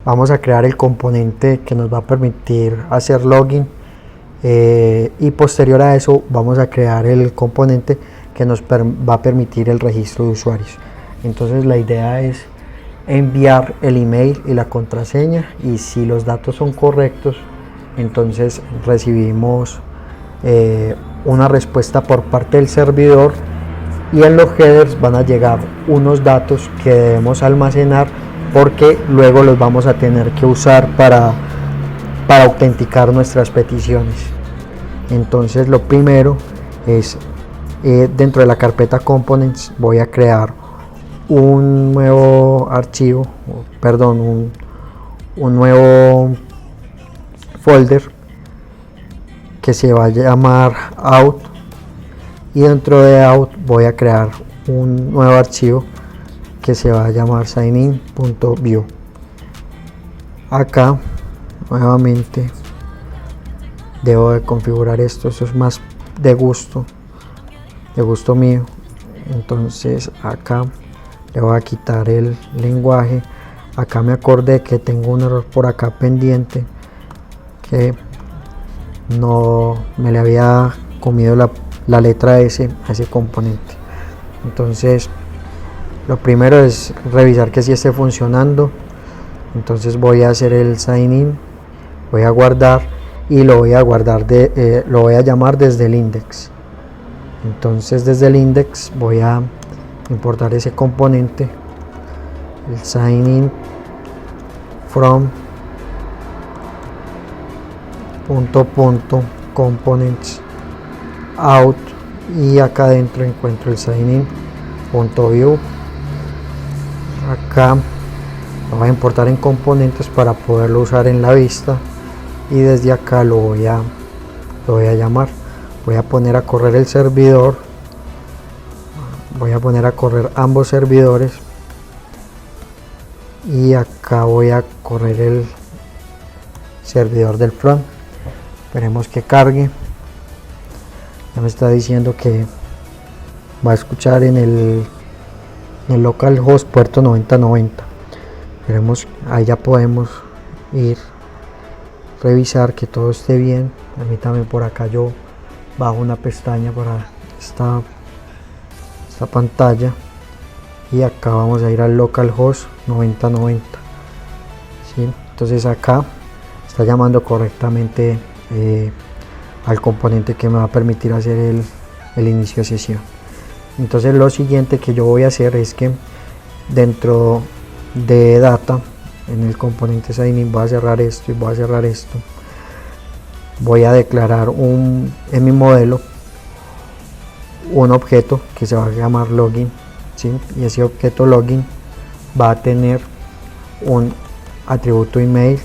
Vamos a crear el componente que nos va a permitir hacer login y posterior a eso vamos a crear el componente que nos va a permitir el registro de usuarios. Entonces la idea es enviar el email y la contraseña, y si los datos son correctos entonces recibimos una respuesta por parte del servidor, y en los headers van a llegar unos datos que debemos almacenar porque luego los vamos a tener que usar para autenticar nuestras peticiones. Entonces lo primero es dentro de la carpeta components voy a crear un nuevo archivo, perdón, un nuevo folder que se va a llamar out, y dentro de out voy a crear un nuevo archivo que se va a llamar signin.view. Acá nuevamente debo de configurar esto es más de gusto mío. Entonces acá le voy a quitar el lenguaje. Acá me acordé que tengo un error por acá pendiente, que no me le había comido la letra S a ese componente. Entonces lo primero es revisar que sí esté funcionando. Entonces voy a hacer el sign in, voy a guardar y lo voy a llamar desde el index. Entonces desde el index voy a importar ese componente, el sign in from components out, y acá adentro encuentro el signin.view. Acá lo voy a importar en componentes para poderlo usar en la vista, y desde acá lo voy a llamar. Voy a poner a correr el servidor, voy a poner a correr ambos servidores, y acá voy a correr el servidor del front. Esperemos que cargue. Ya me está diciendo que va a escuchar en el localhost puerto 9090. Veremos, ahí ya podemos ir revisar que todo esté bien. Permítame, por acá yo bajo una pestaña para esta pantalla, y acá vamos a ir al localhost 9090. ¿sí? Entonces acá está llamando correctamente al componente que me va a permitir hacer el inicio de sesión. Entonces lo siguiente que yo voy a hacer es que dentro de data, en el componente sign-in, voy a cerrar esto y voy a cerrar esto. Voy a declarar en mi modelo un objeto que se va a llamar login, ¿sí? Y ese objeto login va a tener un atributo email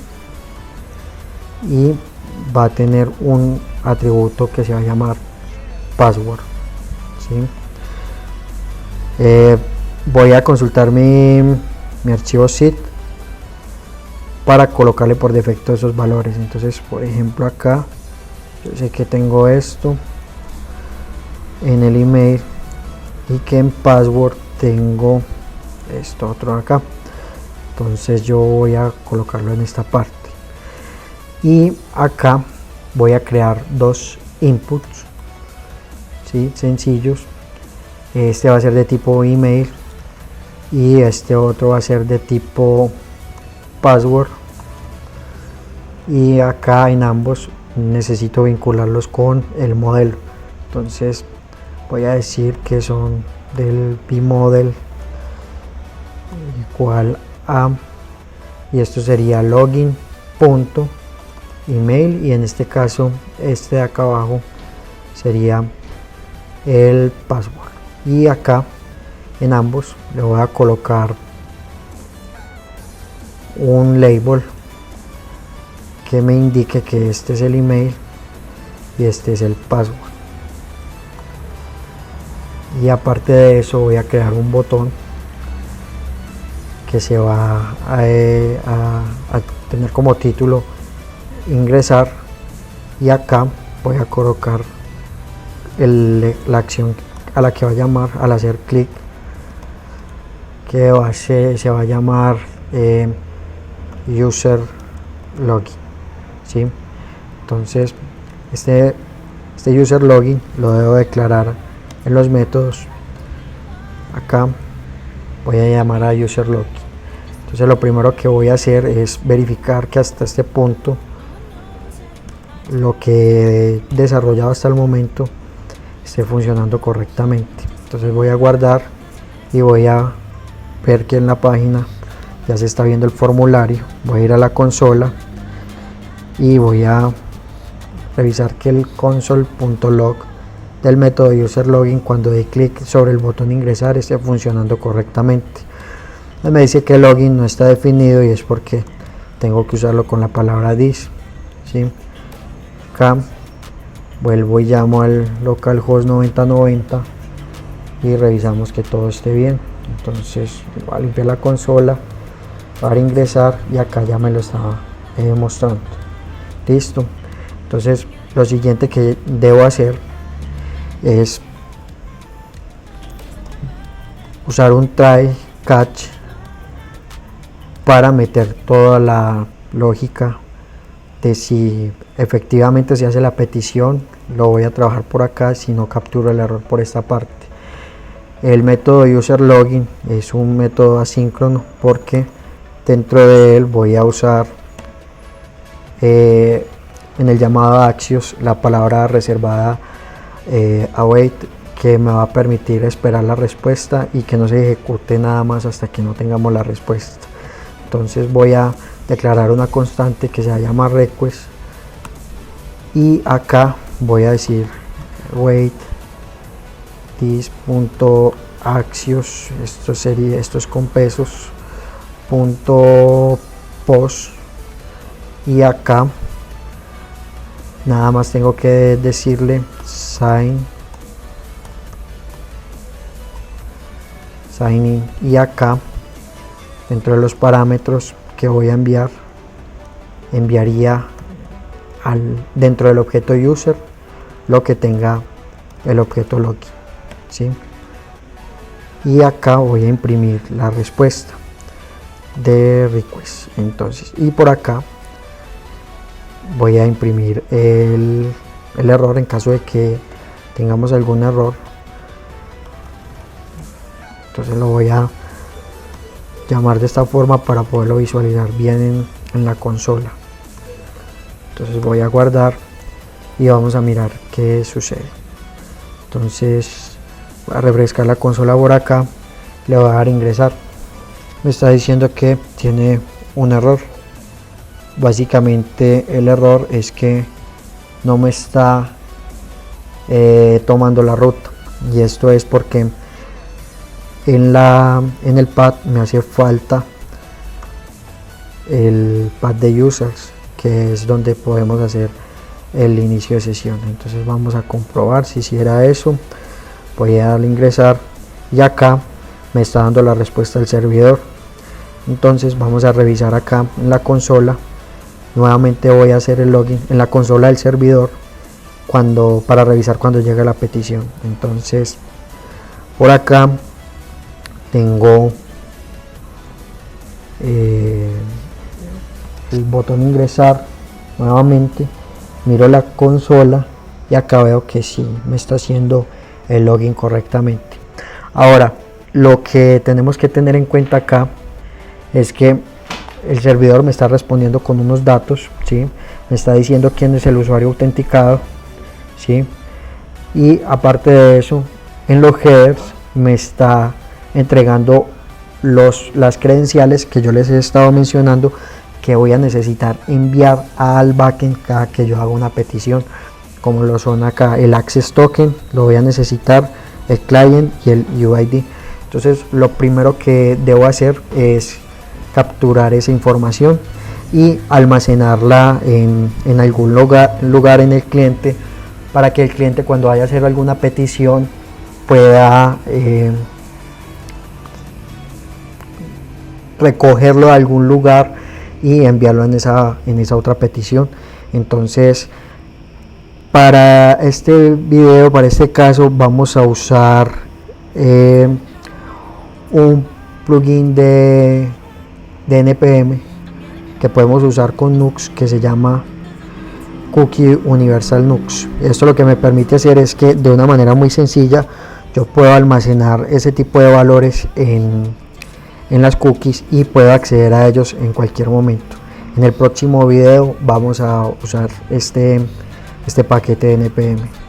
y va a tener un atributo que se va a llamar password, ¿sí? Voy a consultar mi archivo zip para colocarle por defecto esos valores. Entonces, por ejemplo, acá yo sé que tengo esto en el email y que en password tengo esto otro acá. Entonces yo voy a colocarlo en esta parte, y acá voy a crear dos inputs, ¿sí? sencillos. Este va a ser de tipo email y este otro va a ser de tipo password, y acá en ambos necesito vincularlos con el modelo. Entonces voy a decir que son del bmodel igual a, y esto sería login.email, y en este caso este de acá abajo sería el password. Y acá en ambos le voy a colocar un label que me indique que este es el email y este es el password. Y aparte de eso voy a crear un botón que se va a tener como título ingresar, y acá voy a colocar la acción a la que va a llamar al hacer clic, que se va a llamar user login, ¿sí? Entonces este user login lo debo declarar en los métodos. Acá voy a llamar a user login. Entonces lo primero que voy a hacer es verificar que hasta este punto lo que he desarrollado hasta el momento esté funcionando correctamente. Entonces voy a guardar y voy a ver que en la página ya se está viendo el formulario. Voy a ir a la consola y voy a revisar que el console.log del método user login, cuando dé clic sobre el botón ingresar, esté funcionando correctamente. Me dice que el login no está definido y es porque tengo que usarlo con la palabra this, ¿sí? Acá vuelvo y llamo al localhost 9090 y revisamos que todo esté bien. Entonces voy a limpiar la consola para ingresar y acá ya me lo estaba mostrando. Listo. Entonces lo siguiente que debo hacer es usar un try catch para meter toda la lógica de si efectivamente se hace la petición. Lo voy a trabajar por acá, si no capturo el error por esta parte. El método user login es un método asíncrono porque dentro de él voy a usar en el llamado Axios la palabra reservada await, que me va a permitir esperar la respuesta y que no se ejecute nada más hasta que no tengamos la respuesta. Entonces voy a declarar una constante que se llama request y acá voy a decir wait this.axios, esto es con pesos, .post, y acá nada más tengo que decirle sign in, y acá dentro de los parámetros que voy a enviar, enviaría dentro del objeto user lo que tenga el objeto login, ¿sí? Y acá voy a imprimir la respuesta de request. Entonces, y por acá voy a imprimir el error en caso de que tengamos algún error. Entonces lo voy a llamar de esta forma para poderlo visualizar bien en la consola. Entonces voy a guardar y vamos a mirar qué sucede. Entonces voy a refrescar la consola por acá, le voy a dar a ingresar. Me está diciendo que tiene un error. Básicamente el error es que no me está tomando la ruta, y esto es porque en el pad me hace falta el pad de users, que es donde podemos hacer el inicio de sesión. Entonces vamos a comprobar si hiciera eso. Voy a darle a ingresar y acá me está dando la respuesta del servidor. Entonces vamos a revisar acá en la consola. Nuevamente voy a hacer el login en la consola del servidor para revisar cuando llega la petición. Entonces por acá tengo el botón ingresar. Nuevamente miro la consola y acá veo que sí me está haciendo el login correctamente. Ahora lo que tenemos que tener en cuenta acá es que el servidor me está respondiendo con unos datos, ¿sí? Me está diciendo quién es el usuario autenticado, ¿sí? Y aparte de eso, en los headers me está entregando las credenciales que yo les he estado mencionando, que voy a necesitar enviar al backend cada que yo haga una petición, como lo son acá el access token, lo voy a necesitar, el client y el UID. Entonces lo primero que debo hacer es capturar esa información y almacenarla en algún lugar en el cliente, para que el cliente, cuando vaya a hacer alguna petición, pueda recogerlo de algún lugar y enviarlo en esa otra petición. Entonces para este video, para este caso, vamos a usar un plugin de NPM que podemos usar con Nux, que se llama Cookie Universal Nux. Esto lo que me permite hacer es que de una manera muy sencilla yo puedo almacenar ese tipo de valores en las cookies y puedo acceder a ellos en cualquier momento. En el próximo video vamos a usar este paquete de NPM.